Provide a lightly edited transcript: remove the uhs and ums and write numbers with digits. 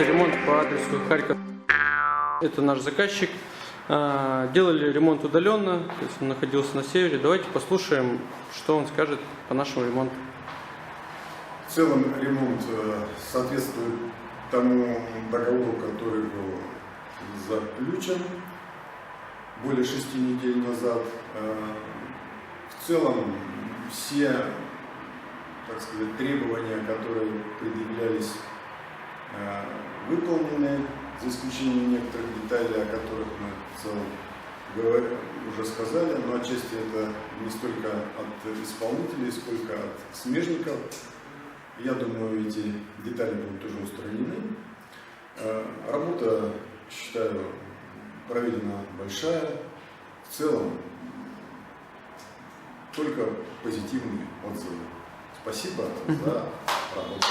Производится ремонт по адресу Харьков. Это наш заказчик. Делали ремонт удаленно, то есть он находился на севере. Давайте послушаем, что он скажет по нашему ремонту. В целом ремонт соответствует тому договору, который был заключен более 6 недель назад. В целом все, так сказать, требования, которые предъявлялись, выполнены, за исключением некоторых деталей, о которых мы в целом уже сказали, но отчасти это не столько от исполнителей, сколько от смежников. Я думаю, эти детали будут уже устранены. Работа, считаю, проведена большая. В целом, только позитивные отзывы. Спасибо за работу.